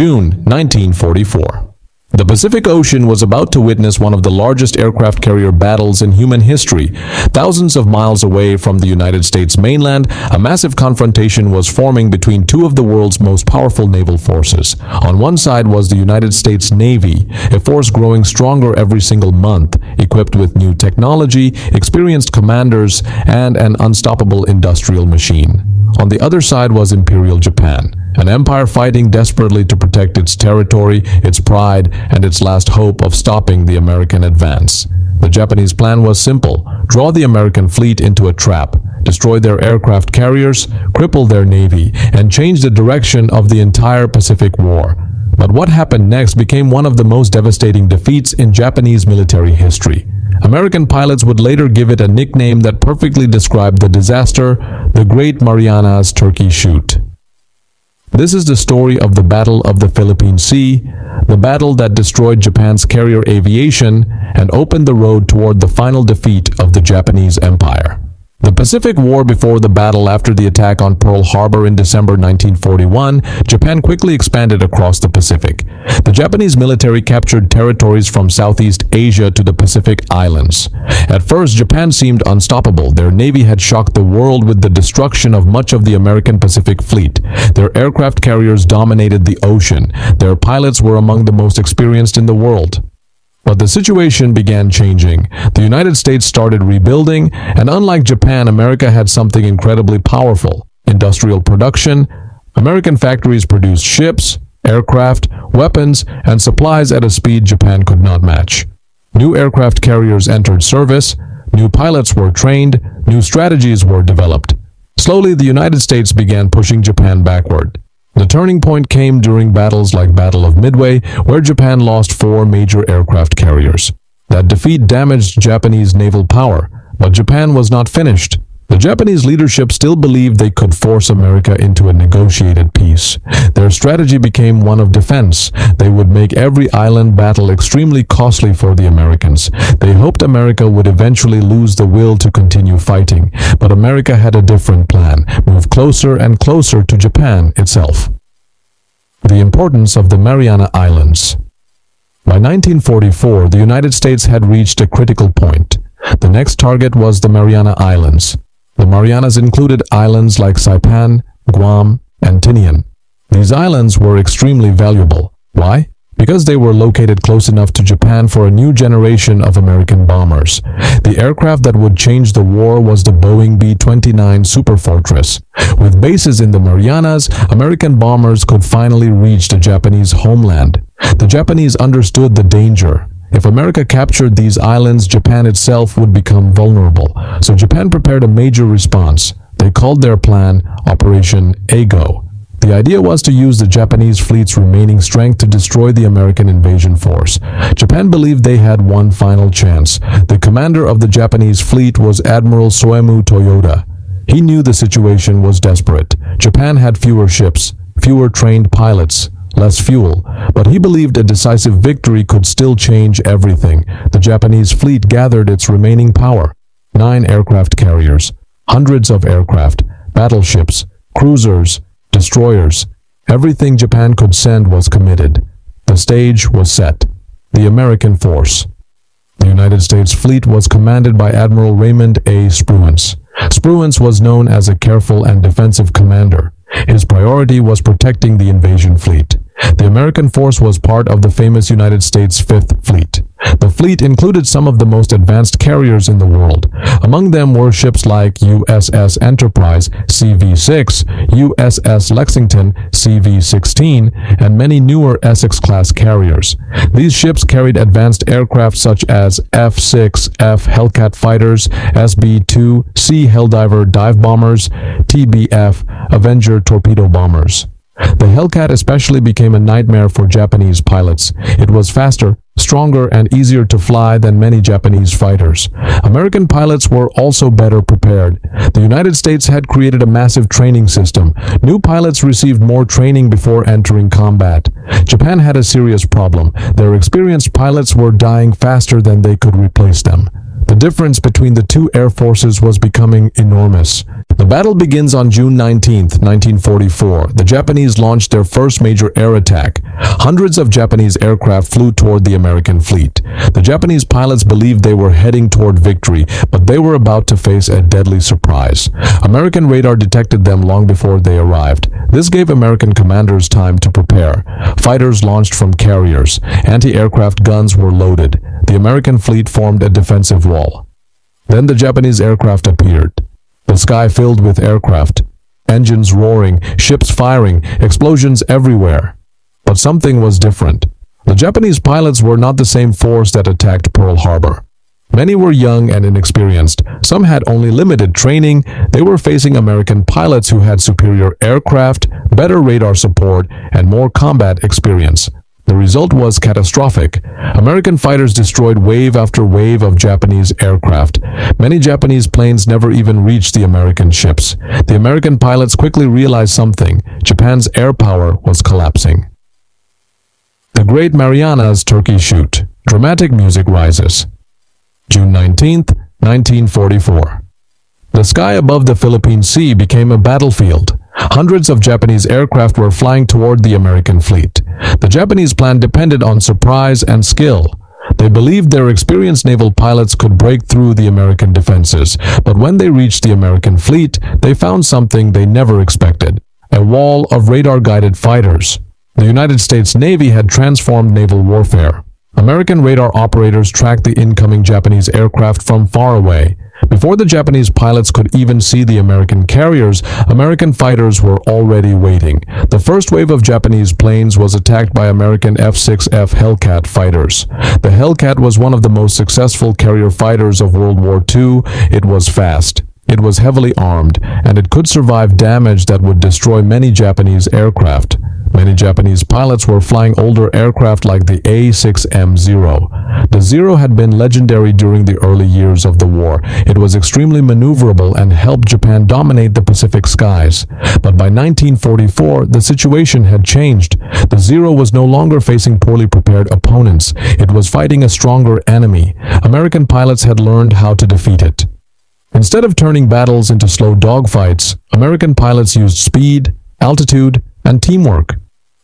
June 1944. The Pacific Ocean was about to witness one of the largest aircraft carrier battles in human history. Thousands of miles away from the United States mainland, a massive confrontation was forming between two of the world's most powerful naval forces. On one side was the United States Navy, a force growing stronger every single month, equipped with new technology, experienced commanders, and an unstoppable industrial machine. On the other side was Imperial Japan, an empire fighting desperately to protect its territory, its pride, and its last hope of stopping the American advance. The Japanese plan was simple: draw the American fleet into a trap, destroy their aircraft carriers, cripple their navy, and change the direction of the entire Pacific War. But what happened next became one of the most devastating defeats in Japanese military history. American pilots would later give it a nickname that perfectly described the disaster: the Great Marianas Turkey Shoot. This is the story of the Battle of the Philippine Sea, the battle that destroyed Japan's carrier aviation and opened the road toward the final defeat of the Japanese Empire. The Pacific War. Before the battle, after the attack on Pearl Harbor in December 1941, Japan quickly expanded across the Pacific. The Japanese military captured territories from Southeast Asia to the Pacific Islands. At first, Japan seemed unstoppable. Their navy had shocked the world with the destruction of much of the American Pacific Fleet. Their aircraft carriers dominated the ocean. Their pilots were among the most experienced in the world. But the situation began changing. The United States started rebuilding, and unlike Japan, America had something incredibly powerful: industrial production. American factories produced ships, aircraft, weapons, and supplies at a speed Japan could not match. New aircraft carriers entered service, new pilots were trained, new strategies were developed. Slowly, the United States began pushing Japan backward. The turning point came during battles like Battle of Midway, where Japan lost 4 major aircraft carriers. That defeat damaged Japanese naval power, but Japan was not finished. The Japanese leadership still believed they could force America into a negotiated peace. Their strategy became one of defense. They would make every island battle extremely costly for the Americans. They hoped America would eventually lose the will to continue fighting. But America had a different plan: move closer and closer to Japan itself. The importance of the Mariana Islands. By 1944, the United States had reached a critical point. The next target was the Mariana Islands. The Marianas included islands like Saipan, Guam, and Tinian. These islands were extremely valuable. Why? Because they were located close enough to Japan for a new generation of American bombers. The aircraft that would change the war was the Boeing B-29 Superfortress. With bases in the Marianas, American bombers could finally reach the Japanese homeland. The Japanese understood the danger. If America captured these islands, Japan itself would become vulnerable. So Japan prepared a major response. They called their plan Operation Ago. The idea was to use the Japanese fleet's remaining strength to destroy the American invasion force. Japan believed they had one final chance. The commander of the Japanese fleet was Admiral Soemu Toyoda. He knew the situation was desperate. Japan had fewer ships, fewer trained pilots, less fuel, but he believed a decisive victory could still change everything. The Japanese fleet gathered its remaining power: 9 aircraft carriers, hundreds of aircraft, battleships, cruisers, destroyers. Everything Japan could send was committed. The stage was set. The American force. The United States fleet was commanded by Admiral Raymond A. Spruance. Spruance was known as a careful and defensive commander. His priority was protecting the invasion fleet. The American force was part of the famous United States Fifth Fleet. The fleet included some of the most advanced carriers in the world. Among them were ships like USS Enterprise CV-6, USS Lexington CV-16, and many newer Essex-class carriers. These ships carried advanced aircraft such as F-6F Hellcat fighters, SB-2 Sea Helldiver dive bombers, TBF Avenger torpedo bombers. The Hellcat especially became a nightmare for Japanese pilots. It was faster, stronger, and easier to fly than many Japanese fighters. American pilots were also better prepared. The United States had created a massive training system. New pilots received more training before entering combat. Japan had a serious problem. Their experienced pilots were dying faster than they could replace them. The difference between the two air forces was becoming enormous. The battle begins on June 19, 1944. The Japanese launched their first major air attack. Hundreds of Japanese aircraft flew toward the American fleet. The Japanese pilots believed they were heading toward victory, but they were about to face a deadly surprise. American radar detected them long before they arrived. This gave American commanders time to prepare. Fighters launched from carriers. Anti-aircraft guns were loaded. The American fleet formed a defensive wall. Then the Japanese aircraft appeared. The sky filled with aircraft, engines roaring, ships firing, explosions everywhere. But something was different. The Japanese pilots were not the same force that attacked Pearl Harbor. Many were young and inexperienced. Some had only limited training. They were facing American pilots who had superior aircraft, better radar support, and more combat experience. The result was catastrophic. American fighters destroyed wave after wave of Japanese aircraft. Many Japanese planes never even reached the American ships. The American pilots quickly realized something. Japan's air power was collapsing. The Great Marianas Turkey Shoot. Dramatic music rises. June 19, 1944. The sky above the Philippine Sea became a battlefield. Hundreds of Japanese aircraft were flying toward the American fleet. The Japanese plan depended on surprise and skill. They believed their experienced naval pilots could break through the American defenses, but when they reached the American fleet, they found something they never expected: a wall of radar-guided fighters. The United States Navy had transformed naval warfare. American radar operators tracked the incoming Japanese aircraft from far away. Before the Japanese pilots could even see the American carriers, American fighters were already waiting. The first wave of Japanese planes was attacked by American F-6F Hellcat fighters. The Hellcat was one of the most successful carrier fighters of World War II. It was fast. It was heavily armed, and it could survive damage that would destroy many Japanese aircraft. Many Japanese pilots were flying older aircraft like the A6M-0. The Zero had been legendary during the early years of the war. It was extremely maneuverable and helped Japan dominate the Pacific skies. But by 1944, the situation had changed. The Zero was no longer facing poorly prepared opponents. It was fighting a stronger enemy. American pilots had learned how to defeat it. Instead of turning battles into slow dogfights, American pilots used speed, altitude, and teamwork.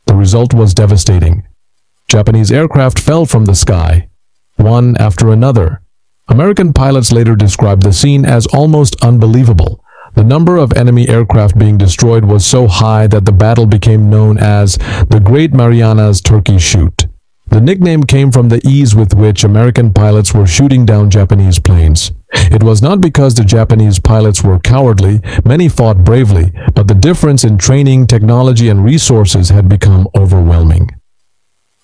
The result was devastating. Japanese aircraft fell from the sky, one after another. American pilots later described the scene as almost unbelievable. The number of enemy aircraft being destroyed was so high that the battle became known as the Great Marianas Turkey Shoot. The nickname came from the ease with which American pilots were shooting down Japanese planes. It was not because the Japanese pilots were cowardly. Many fought bravely, but the difference in training, technology, and resources had become overwhelming.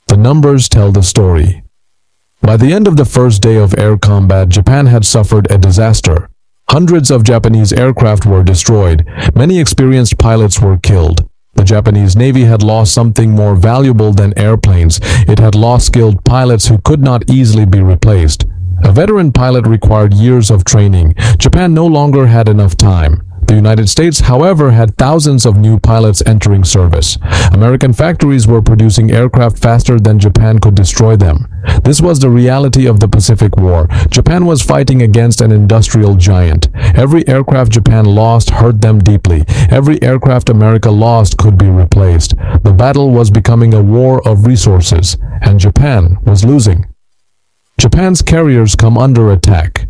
The numbers tell the story. By the end of the first day of air combat, Japan had suffered a disaster. Hundreds of Japanese aircraft were destroyed. Many experienced pilots were killed. The Japanese Navy had lost something more valuable than airplanes. It had lost skilled pilots who could not easily be replaced. A veteran pilot required years of training. Japan no longer had enough time. The United States, however, had thousands of new pilots entering service. American factories were producing aircraft faster than Japan could destroy them. This was the reality of the Pacific War. Japan was fighting against an industrial giant. Every aircraft Japan lost hurt them deeply. Every aircraft America lost could be replaced. The battle was becoming a war of resources, and Japan was losing. Japan's carriers come under attack.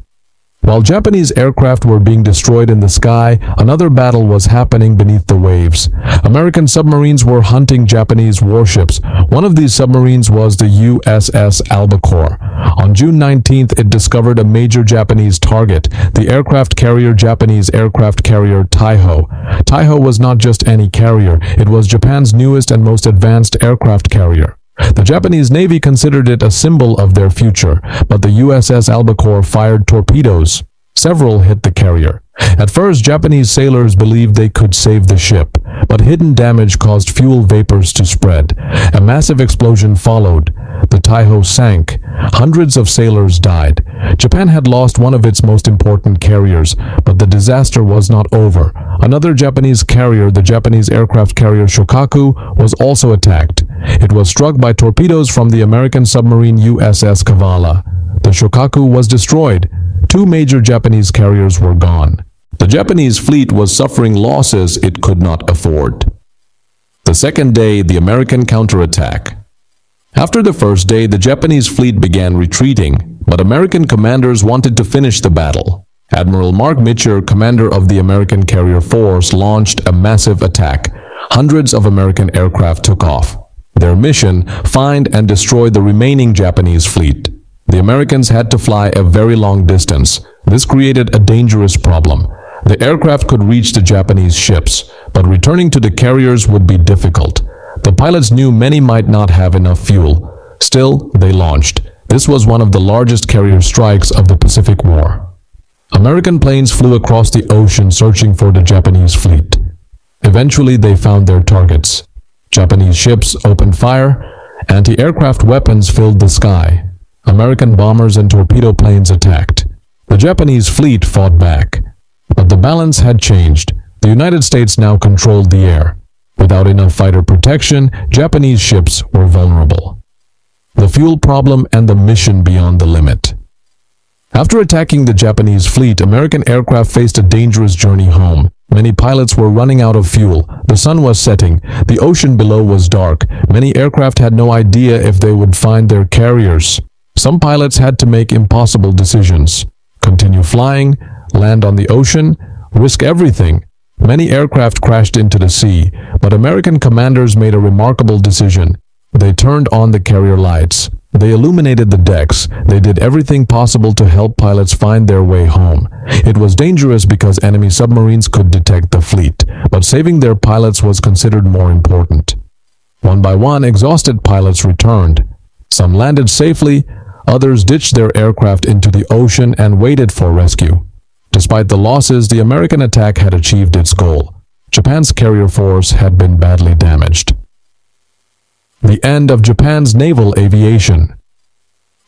While Japanese aircraft were being destroyed in the sky, another battle was happening beneath the waves. American submarines were hunting Japanese warships. One of these submarines was the USS Albacore. On June 19th, it discovered a major Japanese target, the aircraft carrier Japanese aircraft carrier Taiho. Taiho was not just any carrier, it was Japan's newest and most advanced aircraft carrier. The Japanese Navy considered it a symbol of their future, but the USS Albacore fired torpedoes. Several hit the carrier. At first, Japanese sailors believed they could save the ship, but hidden damage caused fuel vapors to spread. A massive explosion followed. The Taiho sank. Hundreds of sailors died. Japan had lost one of its most important carriers, but the disaster was not over. Another Japanese carrier, the Japanese aircraft carrier Shokaku, was also attacked. It was struck by torpedoes from the American submarine USS Kavala. The Shokaku was destroyed. Two major Japanese carriers were gone. The Japanese fleet was suffering losses it could not afford. The second day, the American counterattack. After the first day, the Japanese fleet began retreating, but American commanders wanted to finish the battle. Admiral Mark Mitcher, commander of the American carrier force, launched a massive attack. Hundreds of American aircraft took off. Their mission: find and destroy the remaining Japanese fleet. The Americans had to fly a very long distance. This created a dangerous problem. The aircraft could reach the Japanese ships, but returning to the carriers would be difficult. The pilots knew many might not have enough fuel. Still, they launched. This was one of the largest carrier strikes of the Pacific War. American planes flew across the ocean searching for the Japanese fleet. Eventually, they found their targets. Japanese ships opened fire. Anti-aircraft weapons filled the sky. American bombers and torpedo planes attacked. The Japanese fleet fought back. But the balance had changed. The United States now controlled the air. Without enough fighter protection, Japanese ships were vulnerable. The fuel problem and the mission beyond the limit. After attacking the Japanese fleet, American aircraft faced a dangerous journey home. Many pilots were running out of fuel. The sun was setting. The ocean below was dark. Many aircraft had no idea if they would find their carriers. Some pilots had to make impossible decisions. Continue flying, land on the ocean, risk everything. Many aircraft crashed into the sea, but American commanders made a remarkable decision. They turned on the carrier lights. They illuminated the decks. They did everything possible to help pilots find their way home. It was dangerous because enemy submarines could detect the fleet, but saving their pilots was considered more important. One by one, exhausted pilots returned. Some landed safely, others ditched their aircraft into the ocean and waited for rescue. Despite the losses, the American attack had achieved its goal. Japan's carrier force had been badly damaged. The end of Japan's naval aviation.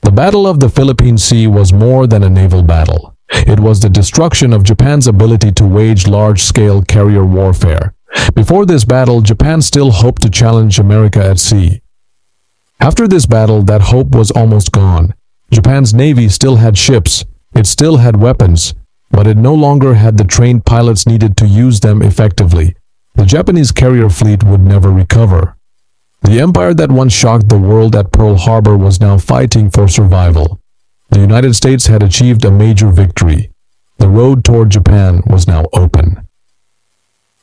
The Battle of the Philippine Sea was more than a naval battle. It was the destruction of Japan's ability to wage large-scale carrier warfare. Before this battle, Japan still hoped to challenge America at sea. After this battle, that hope was almost gone. Japan's navy still had ships, it still had weapons, but it no longer had the trained pilots needed to use them effectively. The Japanese carrier fleet would never recover. The empire that once shocked the world at Pearl Harbor was now fighting for survival. The United States had achieved a major victory. The road toward Japan was now open.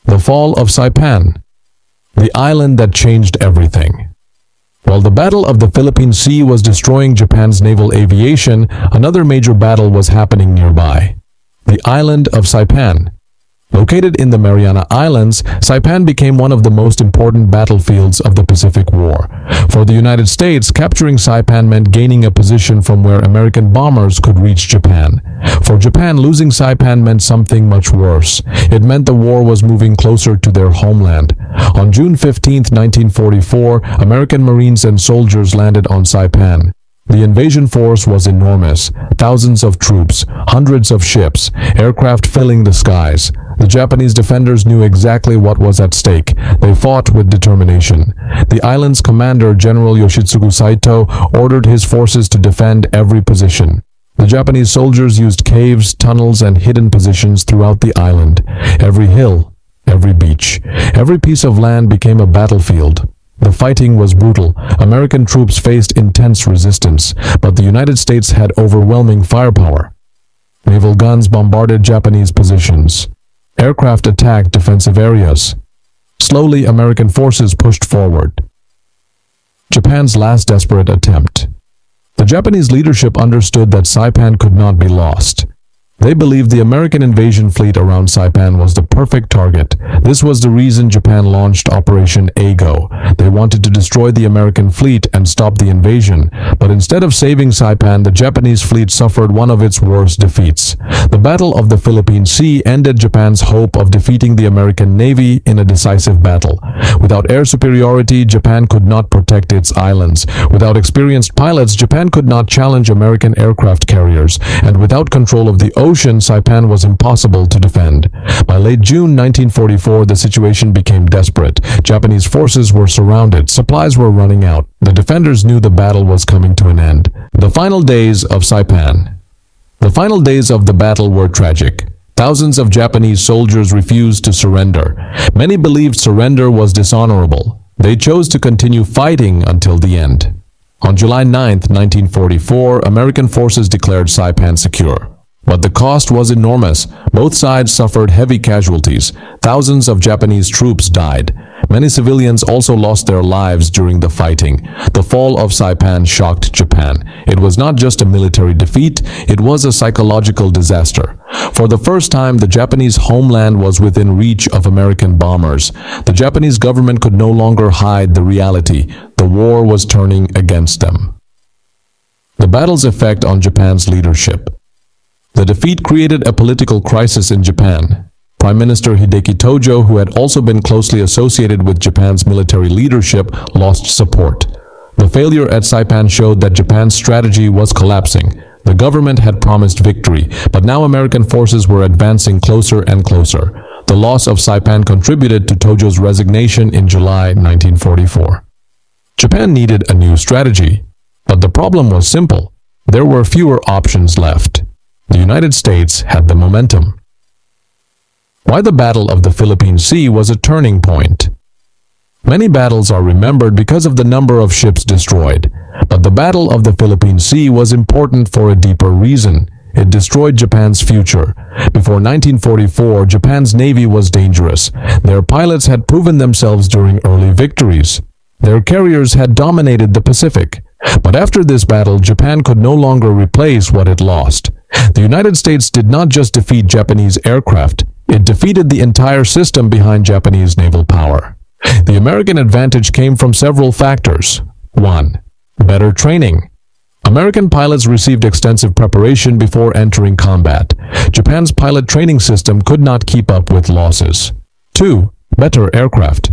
The fall of Saipan, the island that changed everything. While the Battle of the Philippine Sea was destroying Japan's naval aviation, another major battle was happening nearby. The island of Saipan. Located in the Mariana Islands, Saipan became one of the most important battlefields of the Pacific War. For the United States, capturing Saipan meant gaining a position from where American bombers could reach Japan. For Japan, losing Saipan meant something much worse. It meant the war was moving closer to their homeland. On June 15, 1944, American Marines and soldiers landed on Saipan. The invasion force was enormous. Thousands of troops, hundreds of ships, aircraft filling the skies. The Japanese defenders knew exactly what was at stake. They fought with determination. The island's commander, General Yoshitsugu Saito, ordered his forces to defend every position. The Japanese soldiers used caves, tunnels, and hidden positions throughout the island. Every hill, every beach, every piece of land became a battlefield. The fighting was brutal. American troops faced intense resistance, but the United States had overwhelming firepower. Naval guns bombarded Japanese positions. Aircraft attacked defensive areas. Slowly, American forces pushed forward. Japan's last desperate attempt. The Japanese leadership understood that Saipan could not be lost. They believed the American invasion fleet around Saipan was the perfect target. This was the reason Japan launched Operation Ago. They wanted to destroy the American fleet and stop the invasion. But instead of saving Saipan, the Japanese fleet suffered one of its worst defeats. The Battle of the Philippine Sea ended Japan's hope of defeating the American Navy in a decisive battle. Without air superiority, Japan could not protect its islands. Without experienced pilots, Japan could not challenge American aircraft carriers. And without control of the ocean, Saipan was impossible to defend. By late June 1944, the situation became desperate. Japanese forces were surrounded. Supplies were running out. The defenders knew the battle was coming to an end. The final days of Saipan. The final days of the battle were tragic. Thousands of Japanese soldiers refused to surrender. Many believed surrender was dishonorable. They chose to continue fighting until the end. On July 9, 1944, American forces declared Saipan secure. But the cost was enormous. Both sides suffered heavy casualties. Thousands of Japanese troops died. Many civilians also lost their lives during the fighting. The fall of Saipan shocked Japan. It was not just a military defeat, it was a psychological disaster. For the first time, the Japanese homeland was within reach of American bombers. The Japanese government could no longer hide the reality. The war was turning against them. The battle's effect on Japan's leadership. The defeat created a political crisis in Japan. Prime Minister Hideki Tojo, who had also been closely associated with Japan's military leadership, lost support. The failure at Saipan showed that Japan's strategy was collapsing. The government had promised victory, but now American forces were advancing closer and closer. The loss of Saipan contributed to Tojo's resignation in July 1944. Japan needed a new strategy, but the problem was simple. There were fewer options left. The United States had the momentum. Why the Battle of the Philippine Sea was a turning point. Many battles are remembered because of the number of ships destroyed, but the Battle of the Philippine Sea was important for a deeper reason. It destroyed Japan's future. Before 1944, Japan's navy was dangerous. Their pilots had proven themselves during early victories. Their carriers had dominated the Pacific. But after this battle, Japan could no longer replace what it lost. The United States did not just defeat Japanese aircraft, it defeated the entire system behind Japanese naval power. The American advantage came from several factors. 1. Better training. American pilots received extensive preparation before entering combat. Japan's pilot training system could not keep up with losses. 2. Better aircraft.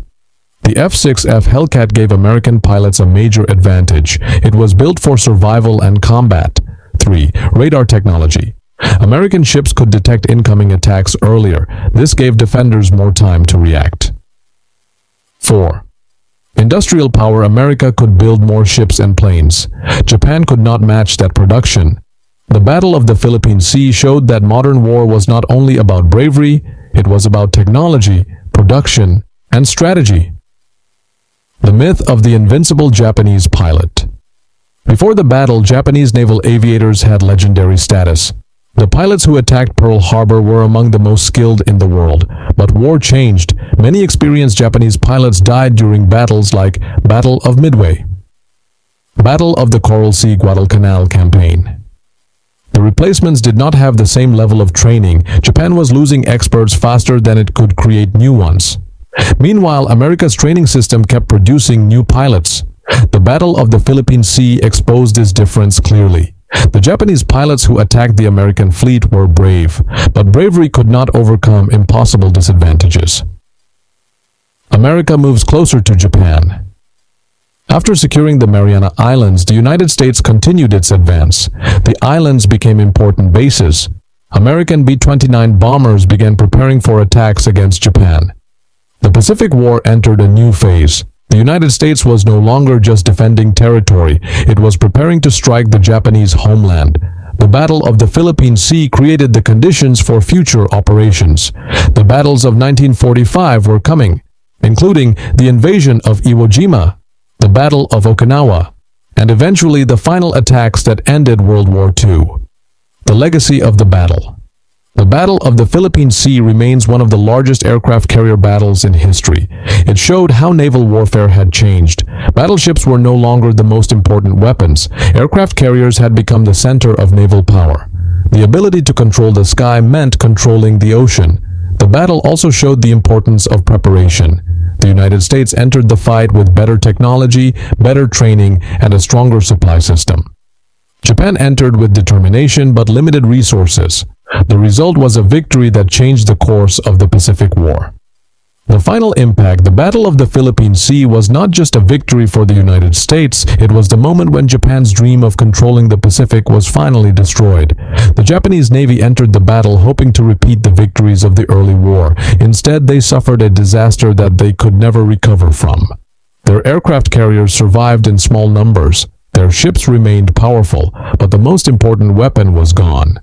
The F-6F Hellcat gave American pilots a major advantage. It was built for survival and combat. 3. Radar technology. American ships could detect incoming attacks earlier. This gave defenders more time to react. 4. Industrial power. America could build more ships and planes. Japan could not match that production. The Battle of the Philippine Sea showed that modern war was not only about bravery, it was about technology, production, and strategy. The myth of the invincible Japanese pilot. Before the battle, Japanese naval aviators had legendary status. The pilots who attacked Pearl Harbor were among the most skilled in the world. But war changed. Many experienced Japanese pilots died during battles like Battle of Midway, Battle of the Coral Sea Guadalcanal campaign. The replacements did not have the same level of training. Japan was losing experts faster than it could create new ones. Meanwhile, America's training system kept producing new pilots. The Battle of the Philippine Sea exposed this difference clearly. The Japanese pilots who attacked the American fleet were brave, but bravery could not overcome impossible disadvantages. America moves closer to Japan. After securing the Mariana Islands, the United States continued its advance. The islands became important bases. American B-29 bombers began preparing for attacks against Japan. The Pacific War entered a new phase. The United States was no longer just defending territory, it was preparing to strike the Japanese homeland. The Battle of the Philippine Sea created the conditions for future operations. The battles of 1945 were coming, including the invasion of Iwo Jima, the Battle of Okinawa, and eventually the final attacks that ended World War II. The legacy of the battle. The Battle of the Philippine Sea remains one of the largest aircraft carrier battles in history. It showed how naval warfare had changed. Battleships were no longer the most important weapons. Aircraft carriers had become the center of naval power. The ability to control the sky meant controlling the ocean. The battle also showed the importance of preparation. The United States entered the fight with better technology, better training, and a stronger supply system. Japan entered with determination but limited resources. The result was a victory that changed the course of the Pacific War. The final impact, the Battle of the Philippine Sea, was not just a victory for the United States, it was the moment when Japan's dream of controlling the Pacific was finally destroyed. The Japanese Navy entered the battle hoping to repeat the victories of the early war. Instead, they suffered a disaster that they could never recover from. Their aircraft carriers survived in small numbers. Their ships remained powerful, but the most important weapon was gone.